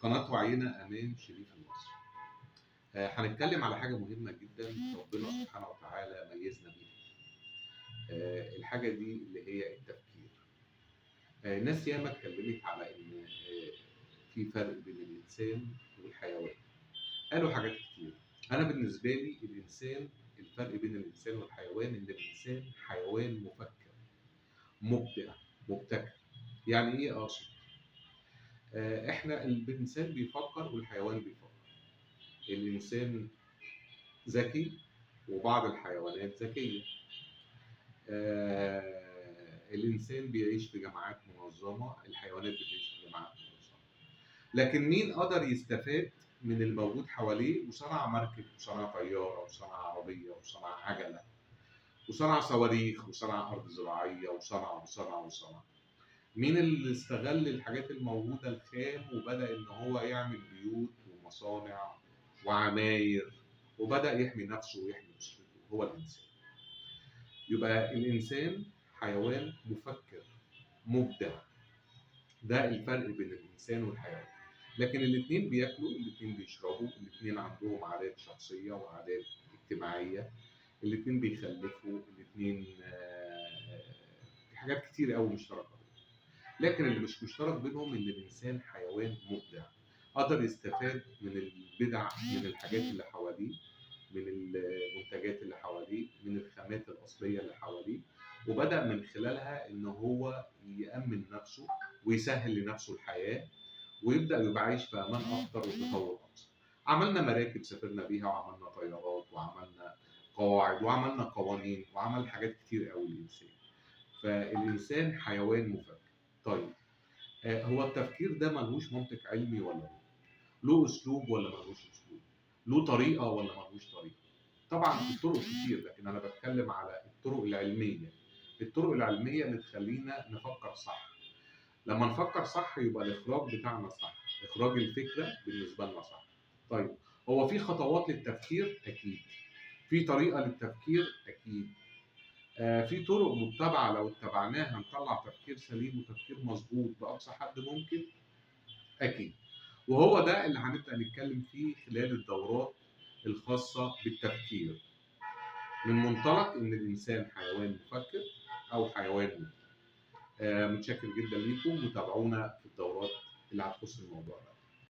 قناة وعينا أمان شريف المصري. هنتكلم على حاجة مهمة جدا ربنا سبحانه وتعالى ميزنا بيها. الحاجة دي اللي هي التفكير. ناس ياما اتكلمت على إن في فرق بين الإنسان والحيوان. قالوا حاجات كتير. أنا بالنسبة لي الفرق بين الإنسان والحيوان إن الإنسان حيوان مفكر، مبدع، مبتكر. يعني إيه أقصد؟ إحنا الإنسان بيفكر والحيوان بيفكر. الإنسان ذكي وبعض الحيوانات ذكية. الإنسان بيعيش في جماعات منظمة، الحيوانات بتعيش في جماعات منظمة. لكن مين قدر يستفاد من الموجود حواليه وصنع مركب وصنع طيارة وصنع عربية وصنع عجلة وصنع صواريخ وصنع أرض زراعية وصنع. مين اللي استغل الحاجات الموجودة الخام وبدأ إن هو يعمل بيوت ومصانع وعماير وبدأ يحمي نفسه ويحمي أسرته؟ هو الإنسان. يبقى الإنسان حيوان مفكر مبدع. ده الفرق بين الإنسان والحيوان. لكن الاتنين بياكلوا، الاتنين بيشربوا، الاتنين عندهم عادات شخصية وعادات اجتماعية، الاتنين بيخلفوا، الاتنين في حاجات كتير قوي مشتركة. لكن اللي مش مشترك بينهم ان الانسان حيوان مبدع، قدر يستفاد من البدع، من الحاجات اللي حواليه، من المنتجات اللي حواليه، من الخامات الاصليه اللي حواليه، وبدا من خلالها ان هو يامن نفسه ويسهل لنفسه الحياه ويبدا يبقى عايش في امان اكتر وتطور اكتر. عملنا مراكب سافرنا بيها، وعملنا طيارات، وعملنا قواعد، وعملنا قوانين، وعمل حاجات كتير قوي الانسان. فالانسان حيوان مفكر. طيب، هو التفكير ده ملهوش منطق علمي ولا لا؟ له اسلوب ولا ملهوش اسلوب؟ له طريقه ولا ملهوش طريقه؟ طبعا الطرق كتير، لكن انا بتكلم على الطرق العلميه. الطرق العلميه اللي تخلينا نفكر صح. لما نفكر صح يبقى الاخراج بتاعنا صح، اخراج الفكره بالنسبه لنا صح. طيب، هو في خطوات للتفكير؟ اكيد. في طريقه للتفكير؟ اكيد. في طرق متبعه لو اتبعناها هنطلع تفكير سليم وتفكير مظبوط باقصى حد ممكن؟ اكيد. وهو ده اللي هنبدا نتكلم فيه خلال الدورات الخاصه بالتفكير، من منطلق ان الانسان حيوان مفكر او حيوان مبدع. متشكر جدا ليكم، وتابعونا في الدورات اللي هتخص الموضوع ده.